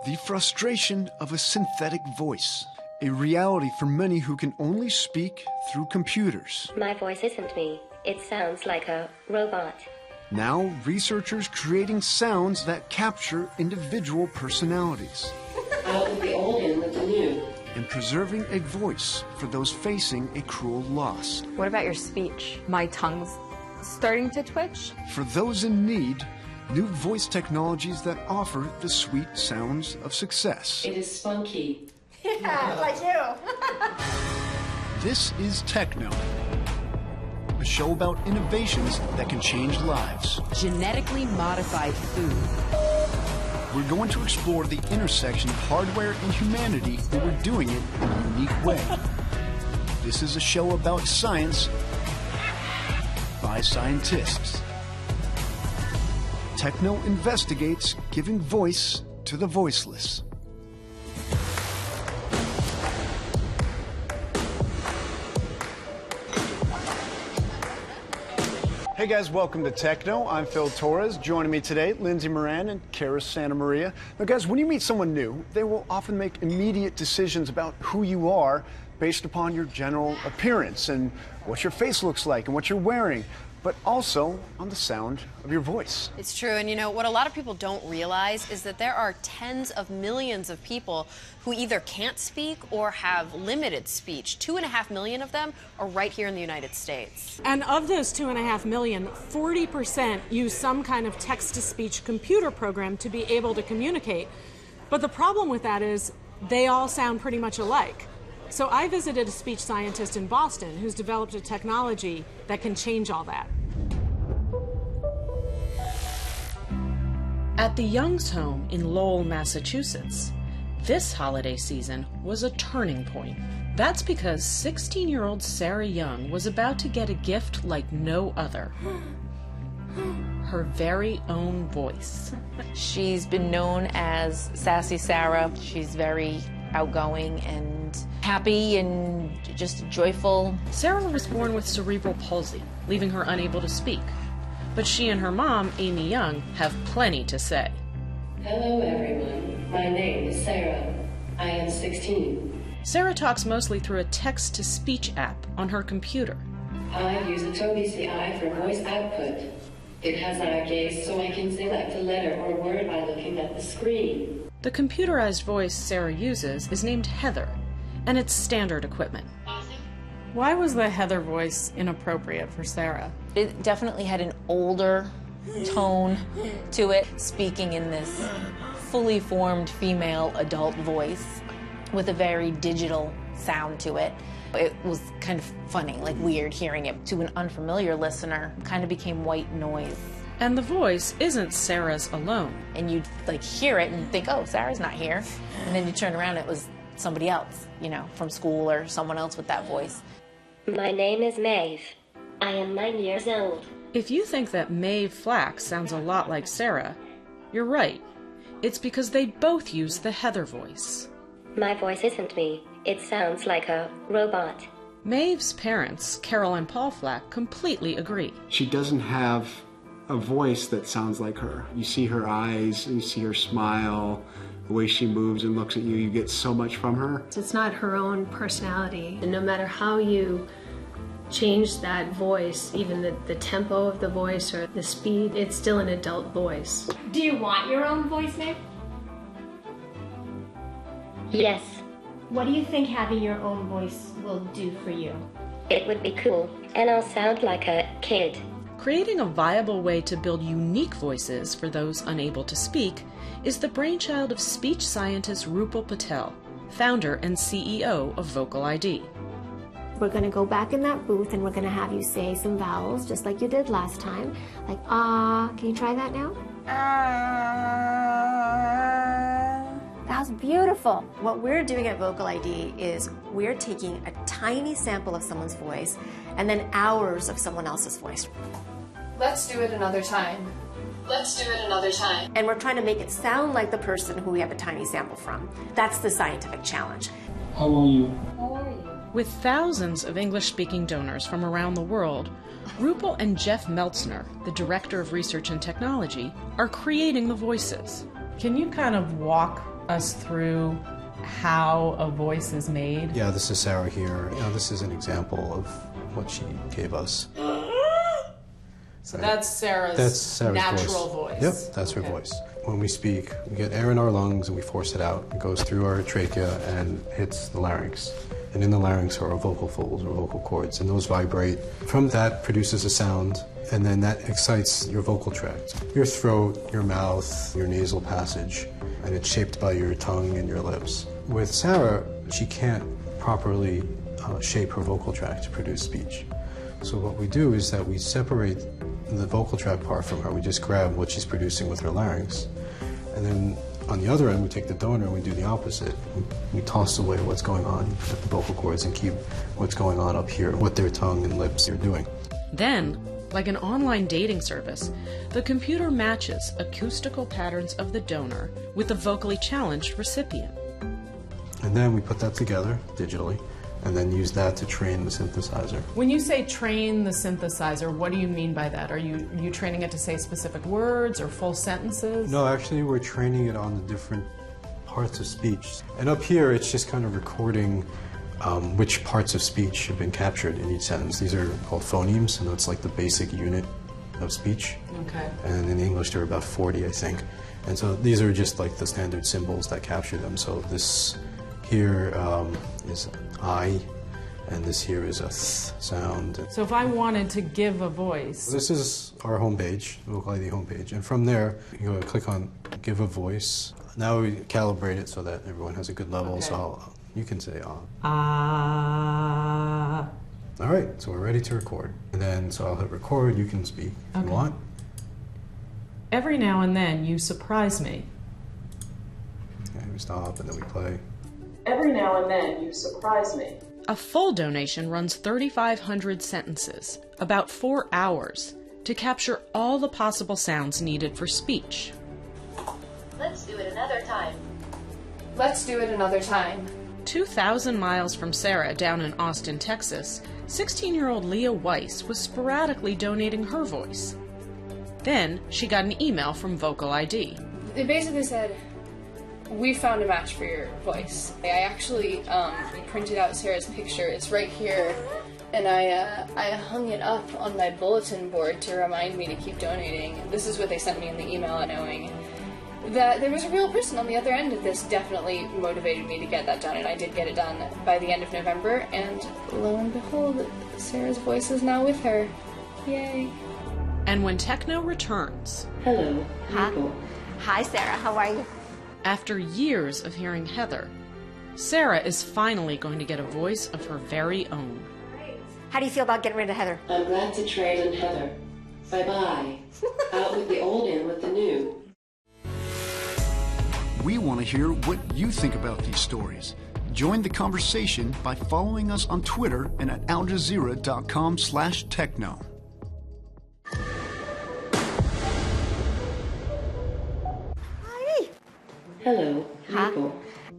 The frustration of a synthetic voice, a reality for many who can only speak through computers. My voice isn't me. It sounds like a robot. Now, researchers creating sounds that capture individual personalities. Out with the old in with the new. And preserving a voice for those facing a cruel loss. What about your speech? My tongue's starting to twitch. For those in need, new voice technologies that offer the sweet sounds of success. It is spunky. Yeah, like you. This is TechKnow, a show about innovations that can change lives. Genetically modified food. We're going to explore the intersection of hardware and humanity, and we're doing it in a unique way. This is a show about science by scientists. TechKnow investigates giving voice to the voiceless. Hey guys, welcome to TechKnow. I'm Phil Torres. Joining me today, Lindsay Moran and Kara Santa Maria. Now guys, when you meet someone new, they will often make immediate decisions about who you are based upon your general appearance and what your face looks like and what you're wearing, but also on the sound of your voice. It's true, and you know, what a lot of people don't realize is that there are tens of millions of people who either can't speak or have limited speech. 2.5 million of them are right here in the United States. And of those 2.5 million, 40% use some kind of text-to-speech computer program to be able to communicate. But the problem with that is they all sound pretty much alike. So I visited a speech scientist in Boston who's developed a technology that can change all that. At the Young's home in Lowell, Massachusetts, this holiday season was a turning point. That's because 16-year-old Sarah Young was about to get a gift like no other. Her very own voice. She's been known as Sassy Sarah. She's very outgoing and happy and just joyful. Sarah was born with cerebral palsy, leaving her unable to speak. But she and her mom, Amy Young, have plenty to say. Hello everyone, my name is Sarah. I am 16. Sarah talks mostly through a text-to-speech app on her computer. I use a Tobii CI for voice output. It has eye gaze so I can select a letter or word by looking at the screen. The computerized voice Sarah uses is named Heather, and it's standard equipment. Why was the Heather voice inappropriate for Sarah? It definitely had an older tone to it, speaking in this fully formed female adult voice with a very digital sound to it. It was kind of funny, like weird hearing it. To an unfamiliar listener, kind of became white noise. And the voice isn't Sarah's alone. And you'd like hear it and think, oh, Sarah's not here. And then you turn around, it was somebody else, you know, from school or someone else with that voice. My name is Maeve. I am 9 years old. If you think that Maeve Flack sounds a lot like Sarah, you're right. It's because they both use the Heather voice. My voice isn't me. It sounds like a robot. Maeve's parents, Carol and Paul Flack, completely agree. She doesn't have a voice that sounds like her. You see her eyes, you see her smile, the way she moves and looks at you, you get so much from her. It's not her own personality, and no matter how you change that voice, even the tempo of the voice or the speed, it's still an adult voice. Do you want your own voice, Meg? Yes. What do you think having your own voice will do for you? It would be cool, and I'll sound like a kid. Creating a viable way to build unique voices for those unable to speak is the brainchild of speech scientist Rupal Patel, founder and CEO of VocaliD. We're going to go back in that booth and we're going to have you say some vowels just like you did last time. Like, ah. Can you try that now? That was beautiful. What we're doing at VocaliD is we're taking a tiny sample of someone's voice and then hours of someone else's voice. Let's do it another time. Let's do it another time. And we're trying to make it sound like the person who we have a tiny sample from. That's the scientific challenge. How are you? How are you? With thousands of English-speaking donors from around the world, Rupal and Jeff Meltzner, the Director of Research and Technology, are creating the voices. Can you kind of walk us through how a voice is made? Yeah, this is Sarah here. This is an example of what she gave us. So that's Sarah's natural voice. Yep, that's her voice. When we speak, we get air in our lungs and we force it out. It goes through our trachea and hits the larynx. And in the larynx are our vocal folds or vocal cords, and those vibrate. From that produces a sound, and then that excites your vocal tract. Your throat, your mouth, your nasal passage, and it's shaped by your tongue and your lips. With Sarah, she can't properly shape her vocal tract to produce speech. So what we do is that we separate the vocal tract part from her. We just grab what she's producing with her larynx. And then on the other end, we take the donor and we do the opposite. We toss away what's going on with the vocal cords and keep what's going on up here, what their tongue and lips are doing. Then, like an online dating service, the computer matches acoustical patterns of the donor with the vocally challenged recipient. And then we put that together digitally, and then use that to train the synthesizer. When you say train the synthesizer, what do you mean by that? Are you training it to say specific words or full sentences? No, actually we're training it on the different parts of speech. And up here it's just kind of recording which parts of speech have been captured in each sentence. These are called phonemes, and that's like the basic unit of speech. Okay. And in English there are about 40, I think. And so these are just like the standard symbols that capture them. So this here is I, and this here is a th sound. So if I wanted to give a voice... This is our homepage, the VocaliD homepage, and from there you go click on Give a Voice. Now we calibrate it so that everyone has a good level, okay. So you can say ah. All right, so we're ready to record. And then, so I'll hit record, you can speak if you want. Every now and then you surprise me. Okay, we stop and then we play. Every now and then you surprise me. A full donation runs 3,500 sentences, about 4 hours, to capture all the possible sounds needed for speech. Let's do it another time. Let's do it another time. 2,000 miles from Sarah down in Austin, Texas, 16-year-old Leah Weiss was sporadically donating her voice. Then she got an email from VocaliD. They basically said, "We found a match for your voice." I actually printed out Sarah's picture. It's right here, and I hung it up on my bulletin board to remind me to keep donating. This is what they sent me in the email, knowing that there was a real person on the other end of this. Definitely motivated me to get that done, and I did get it done by the end of November, and lo and behold, Sarah's voice is now with her. Yay. And when TechKnow returns... Hello, people. Hi, Sarah. How are you? After years of hearing Heather, Sarah is finally going to get a voice of her very own. How do you feel about getting rid of Heather? I'm glad to trade in Heather. Bye-bye. Out with the old, in with the new. We want to hear what you think about these stories. Join the conversation by following us on Twitter and at aljazeera.com/techknow. Hello, people.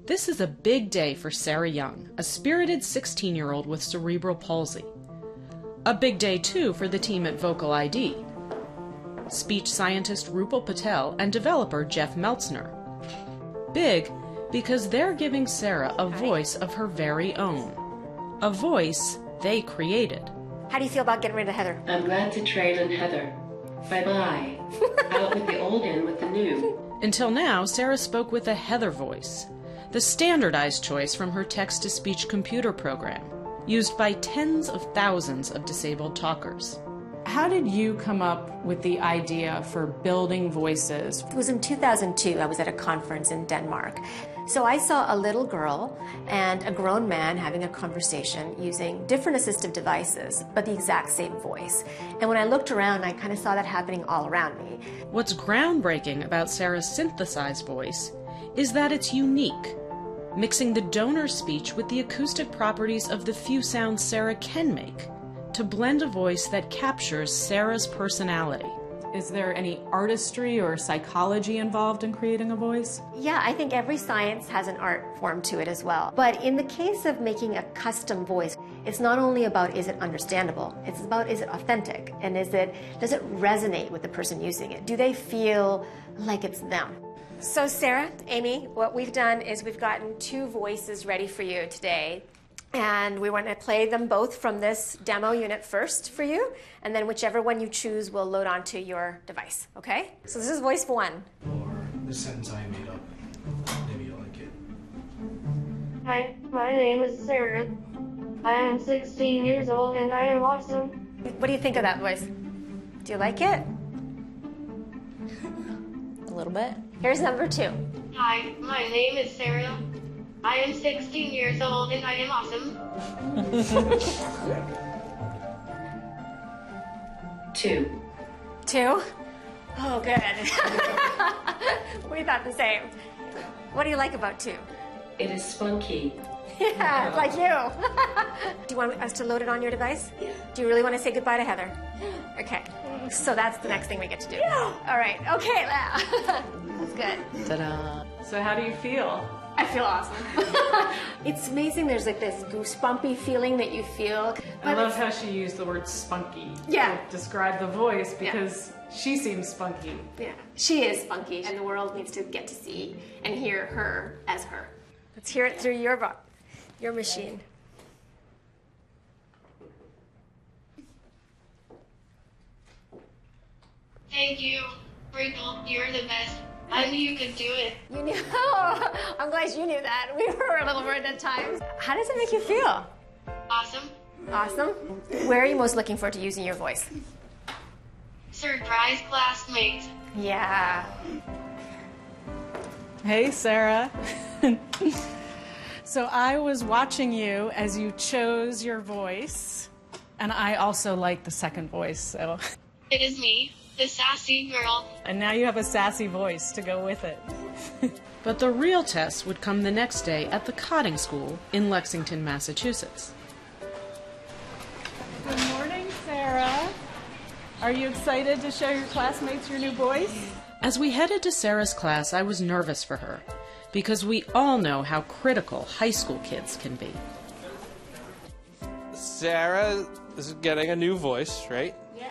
This is a big day for Sarah Young, a spirited 16-year-old with cerebral palsy. A big day, too, for the team at VocaliD. Speech scientist Rupal Patel and developer Jeff Meltzner. Big because they're giving Sarah a voice of her very own. A voice they created. How do you feel about getting rid of Heather? I'm glad to trade in Heather. Bye-bye. Out with the old, in with the new. Until now, Sarah spoke with a Heather voice, the standardized choice from her text-to-speech computer program, used by tens of thousands of disabled talkers. How did you come up with the idea for building voices? It was in 2002. I was at a conference in Denmark. So I saw a little girl and a grown man having a conversation using different assistive devices, but the exact same voice. And when I looked around, I kind of saw that happening all around me. What's groundbreaking about Sarah's synthesized voice is that it's unique, mixing the donor's speech with the acoustic properties of the few sounds Sarah can make, to blend a voice that captures Sarah's personality. Is there any artistry or psychology involved in creating a voice? Yeah, I think every science has an art form to it as well. But in the case of making a custom voice, it's not only about is it understandable, it's about is it authentic, and does it resonate with the person using it? Do they feel like it's them? So Sarah, Amy, what we've done is we've gotten 2 voices ready for you today. And we want to play them both from this demo unit first for you. And then whichever one you choose will load onto your device, okay? So this is voice 1. Or the sentence I made up. Maybe you'll like it. Hi, my name is Sarah. I am 16 years old and I am awesome. What do you think of that voice? Do you like it? A little bit. Here's number 2. Hi, my name is Sarah. I am 16 years old and I am awesome. 2. 2? Oh, good. We thought the same. What do you like about 2? It is spunky. Yeah, it's like you. Do you want us to load it on your device? Yeah. Do you really want to say goodbye to Heather? Okay. So that's the next thing we get to do. Yeah. All right. Okay. That's good. Ta-da. So how do you feel? I feel awesome. It's amazing. There's like this goosebumpy feeling that you feel. I love how she used the word spunky Yeah. to describe the voice because she seems spunky. Yeah. She is spunky, and the world needs to get to see and hear her as her. Let's hear it through your machine. Thank you, Sprinkle. You're the best. I knew you could do it. You knew? I'm glad you knew that. We were a little worried at times. How does it make you feel? Awesome. Awesome. Where are you most looking forward to using your voice? Surprise classmates. Yeah. Hey, Sarah. So I was watching you as you chose your voice, and I also like the second voice, so. It is me, the sassy girl. And now you have a sassy voice to go with it. But the real test would come the next day at the Cotting School in Lexington, Massachusetts. Good morning, Sarah. Are you excited to show your classmates your new voice? As we headed to Sarah's class, I was nervous for her, because we all know how critical high school kids can be. Sarah is getting a new voice, right? Yeah.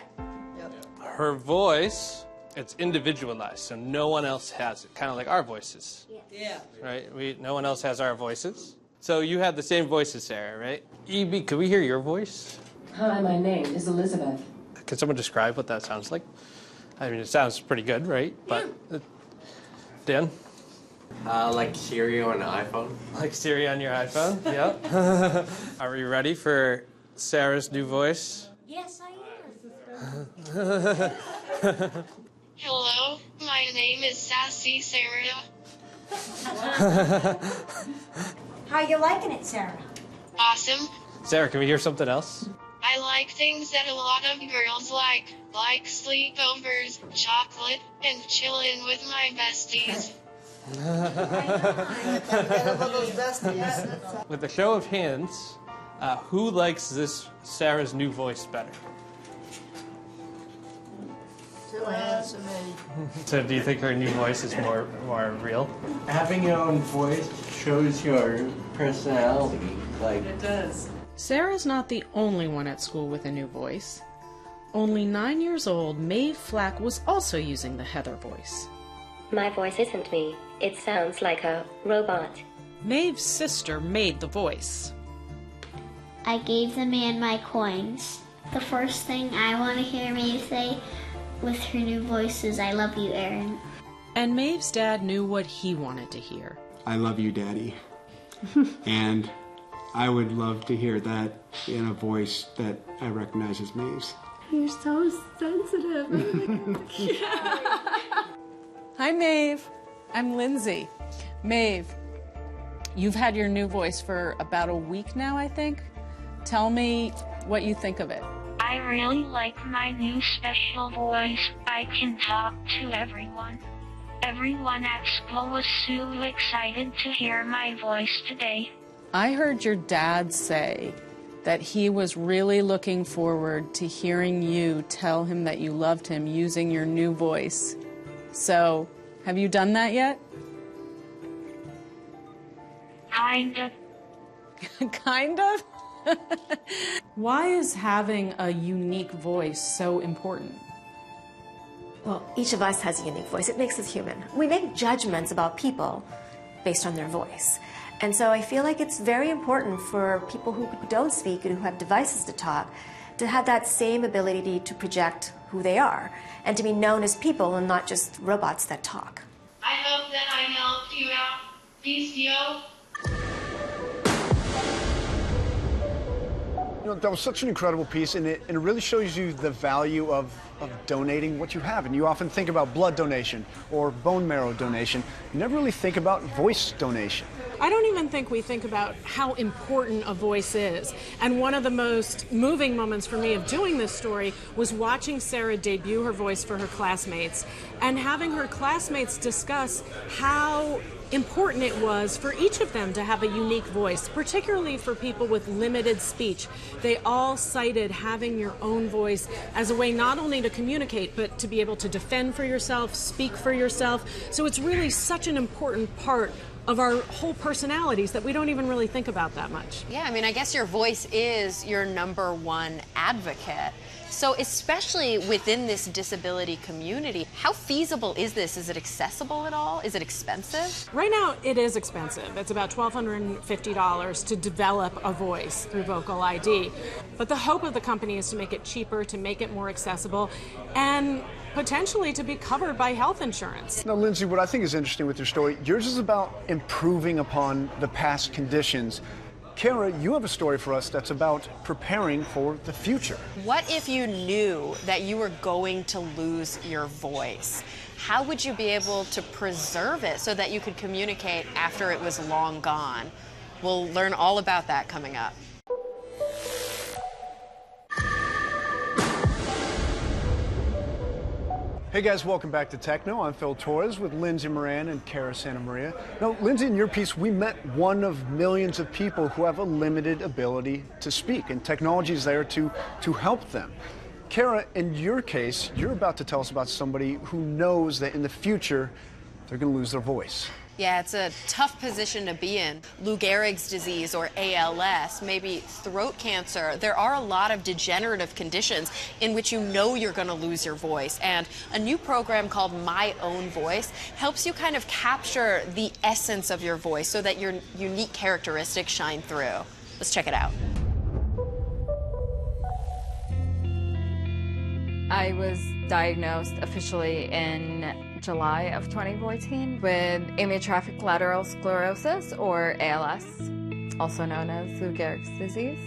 Her voice, it's individualized, so no one else has it, kind of like our voices. Yeah. Right? No one else has our voices. So you have the same voice as Sarah, right? EB, could we hear your voice? Hi, my name is Elizabeth. Can someone describe what that sounds like? I mean, it sounds pretty good, right? But Dan? Like Siri on an iPhone. Like Siri on your iPhone? Yeah. Are we ready for Sarah's new voice? Yes, I am. Hello, my name is Sassy Sarah. How you liking it, Sarah? Awesome. Sarah, can we hear something else? I like things that a lot of girls like sleepovers, chocolate, and chilling with my besties. With a show of hands, who likes this Sarah's new voice better? Two hands to me. So do you think her new voice is more real? Having your own voice shows your personality. Like it does. Sarah's not the only one at school with a new voice. Only 9 years old, Maeve Flack was also using the Heather voice. My voice isn't me. It sounds like a robot. Maeve's sister made the voice. I gave the man my coins. The first thing I want to hear Maeve say with her new voice is, "I love you, Aaron." And Maeve's dad knew what he wanted to hear. I love you, Daddy. And I would love to hear that in a voice that I recognize as Maeve's. You're so sensitive. Hi, Maeve. I'm Lindsay. Maeve, you've had your new voice for about a week now, I think. Tell me what you think of it. I really like my new special voice. I can talk to everyone. Everyone at school was so excited to hear my voice today. I heard your dad say that he was really looking forward to hearing you tell him that you loved him using your new voice. So, have you done that yet? Kind of. Kind of? Why is having a unique voice so important? Well, each of us has a unique voice. It makes us human. We make judgments about people based on their voice. And so I feel like it's very important for people who don't speak and who have devices to talk to have that same ability to project who they are and to be known as people and not just robots that talk. I hope that I helped you out. Peace, yo. You know, that was such an incredible piece, and it really shows you the value of donating what you have. And you often think about blood donation or bone marrow donation. You never really think about voice donation. I don't even think we think about how important a voice is. And one of the most moving moments for me of doing this story was watching Sarah debut her voice for her classmates and having her classmates discuss how important it was for each of them to have a unique voice, particularly for people with limited speech. They all cited having your own voice as a way not only to communicate, but to be able to defend for yourself, speak for yourself. So it's really such an important part of our whole personalities that we don't even really think about that much. Yeah, I mean, I guess your voice is your #1 advocate. So especially within this disability community, how feasible is this? Is it accessible at all? Is it expensive? Right now, it is expensive. It's about $1,250 to develop a voice through VocaliD. But the hope of the company is to make it cheaper, to make it more accessible, and potentially to be covered by health insurance. Now, Lindsay, what I think is interesting with your story, yours is about improving upon the past conditions. Kara, you have a story for us that's about preparing for the future. What if you knew that you were going to lose your voice? How would you be able to preserve it so that you could communicate after it was long gone? We'll learn all about that coming up. Hey guys, welcome back to TechKnow. I'm Phil Torres with Lindsay Moran and Kara Santa Maria. Now, Lindsay, in your piece, we met one of millions of people who have a limited ability to speak, and technology is there to help them. Kara, in your case, you're about to tell us about somebody who knows that in the future, they're going to lose their voice. Yeah, it's a tough position to be in. Lou Gehrig's disease or ALS, maybe throat cancer. There are a lot of degenerative conditions in which you know you're going to lose your voice. And a new program called My Own Voice helps you kind of capture the essence of your voice so that your unique characteristics shine through. Let's check it out. I was diagnosed officially in July of 2014 with amyotrophic lateral sclerosis, or ALS, also known as Lou Gehrig's disease.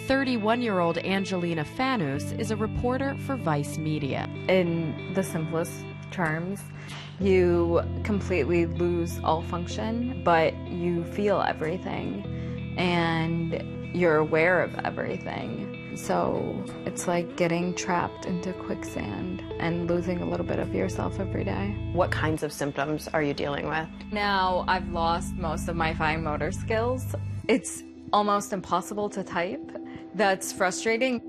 31-year-old Angelina Fanous is a reporter for Vice Media. In the simplest terms, you completely lose all function, but you feel everything, and you're aware of everything. So it's like getting trapped into quicksand and losing a little bit of yourself every day. What kinds of symptoms are you dealing with? Now I've lost most of my fine motor skills. It's almost impossible to type. That's frustrating.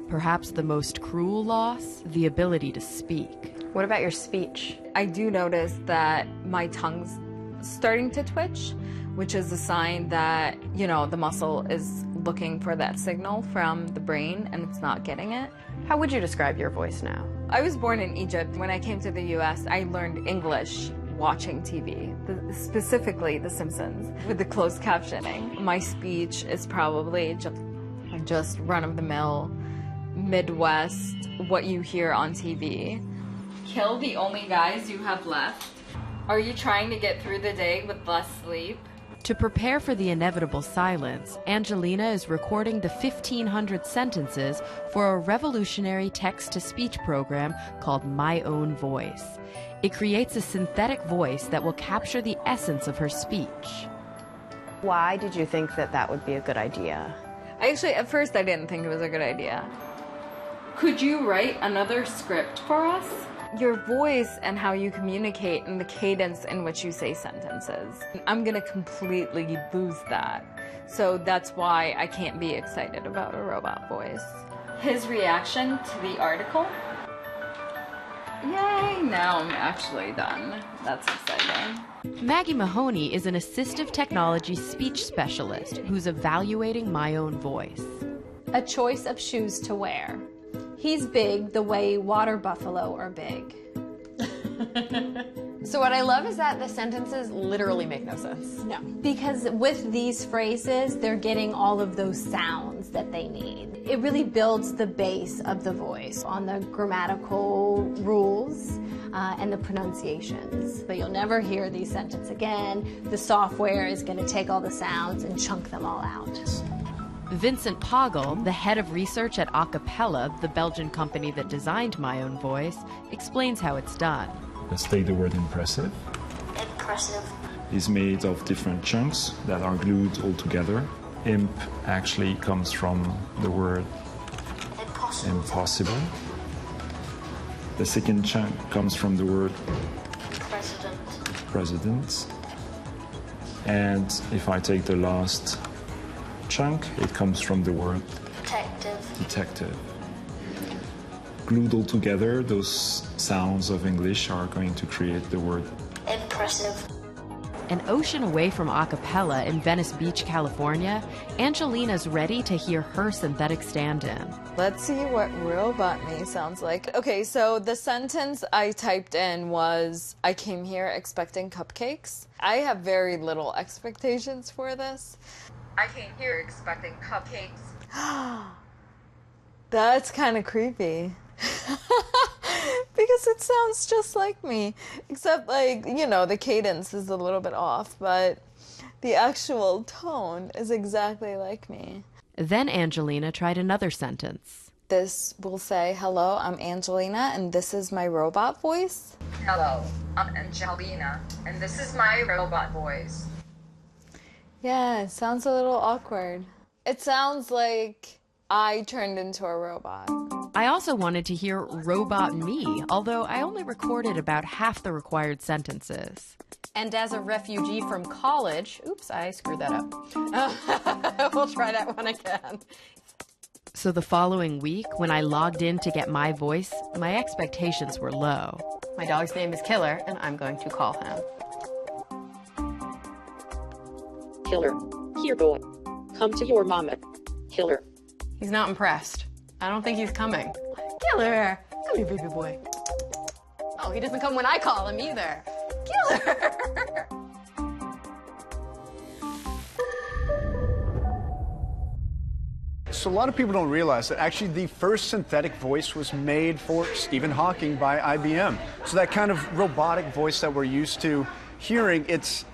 Perhaps the most cruel loss, the ability to speak. What about your speech? I do notice that my tongue's starting to twitch, which is a sign that, you know, the muscle is looking for that signal from the brain and it's not getting it. How would you describe your voice now? I was born in Egypt. When I came to the US, I learned English watching TV, specifically The Simpsons, with the closed captioning. My speech is probably just run-of-the-mill, Midwest, what you hear on TV. Kill the only guys you have left. Are you trying to get through the day with less sleep? To prepare for the inevitable silence, Angelina is recording the 1,500 sentences for a revolutionary text-to-speech program called My Own Voice. It creates a synthetic voice that will capture the essence of her speech. Why did you think that that would be a good idea? Actually, at first I didn't think it was a good idea. Could you write another script for us? Your voice and how you communicate and the cadence in which you say sentences. I'm gonna completely lose that. So that's why I can't be excited about a robot voice. His reaction to the article? Yay, now I'm actually done. That's exciting. Maggie Mahoney is an assistive technology speech specialist who's evaluating My Own Voice. A choice of shoes to wear. He's big the way water buffalo are big. So what I love is that the sentences literally make no sense. No. Because with these phrases, they're getting all of those sounds that they need. It really builds the base of the voice on the grammatical rules and the pronunciations. But you'll never hear these sentences again. The software is going to take all the sounds and chunk them all out. Vincent Poggle, the head of research at Acapella, the Belgian company that designed My Own Voice, explains how it's done. Let's take the word impressive. Impressive. It's made of different chunks that are glued all together. Imp actually comes from the word impossible. The second chunk comes from the word president. And if I take the last chunk, it comes from the word detective. Glued all together, those sounds of English are going to create the word impressive. An ocean away from Acapella in Venice Beach, California, Angelina's ready to hear her synthetic stand-in. Let's see what robot me sounds like. Okay, so the sentence I typed in was, I came here expecting cupcakes. I have very little expectations for this. I came here expecting cupcakes. That's kind of creepy. Because it sounds just like me, except like, you know, the cadence is a little bit off, but the actual tone is exactly like me. Then Angelina tried another sentence. This will say, hello, I'm Angelina, and this is my robot voice. Hello, I'm Angelina, and this is my robot voice. Yeah, it sounds a little awkward. It sounds like I turned into a robot. I also wanted to hear robot me, although I only recorded about half the required sentences. And as a refugee from college, oops, I screwed that up. We'll try that one again. So the following week, when I logged in to get my voice, my expectations were low. My dog's name is Killer, and I'm going to call him. Killer, here boy, come to your mama. Killer. He's not impressed. I don't think he's coming. Killer, come here, baby boy. Oh, he doesn't come when I call him either. Killer! So a lot of people don't realize that actually the first synthetic voice was made for Stephen Hawking by IBM. So that kind of robotic voice that we're used to hearing, it's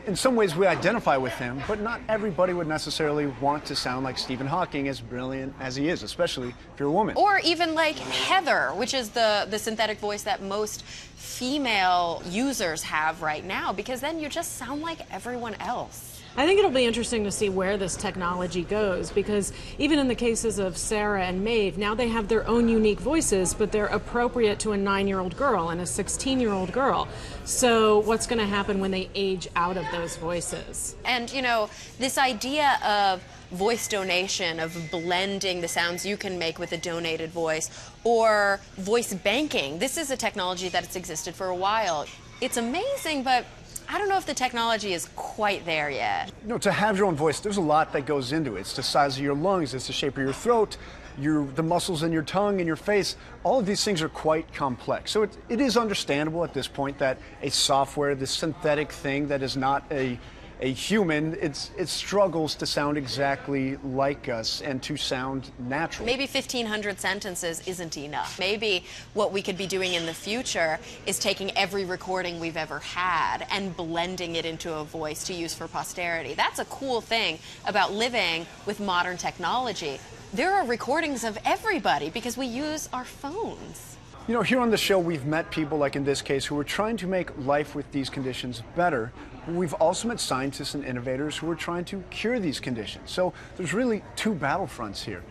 in some ways we identify with him, but not everybody would necessarily want to sound like Stephen Hawking, as brilliant as he is, especially if you're a woman. Or even like Heather, which is the synthetic voice that most female users have right now, because then you just sound like everyone else. I think it'll be interesting to see where this technology goes, because even in the cases of Sarah and Maeve, now they have their own unique voices, but they're appropriate to a 9-year-old girl and a 16-year-old girl. So what's going to happen when they age out of those voices? And, you know, this idea of voice donation, of blending the sounds you can make with a donated voice, or voice banking, this is a technology that's existed for a while. It's amazing, but I don't know if the technology is quite there yet. You know, to have your own voice, there's a lot that goes into it. It's the size of your lungs, it's the shape of your throat, the muscles in your tongue and your face. All of these things are quite complex. So it is understandable at this point that a software, this synthetic thing that is not a human, it struggles to sound exactly like us and to sound natural. Maybe 1,500 sentences isn't enough. Maybe what we could be doing in the future is taking every recording we've ever had and blending it into a voice to use for posterity. That's a cool thing about living with modern technology. There are recordings of everybody because we use our phones. You know, here on the show, we've met people, like in this case, who are trying to make life with these conditions better. We've also met scientists and innovators who are trying to cure these conditions. So there's really two battlefronts here.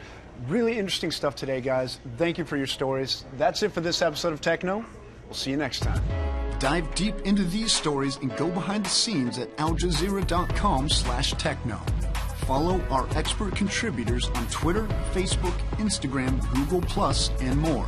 Really interesting stuff today, guys. Thank you for your stories. That's it for this episode of TechKnow. We'll see you next time. Dive deep into these stories and go behind the scenes at aljazeera.com/techknow. Follow our expert contributors on Twitter, Facebook, Instagram, Google+, and more.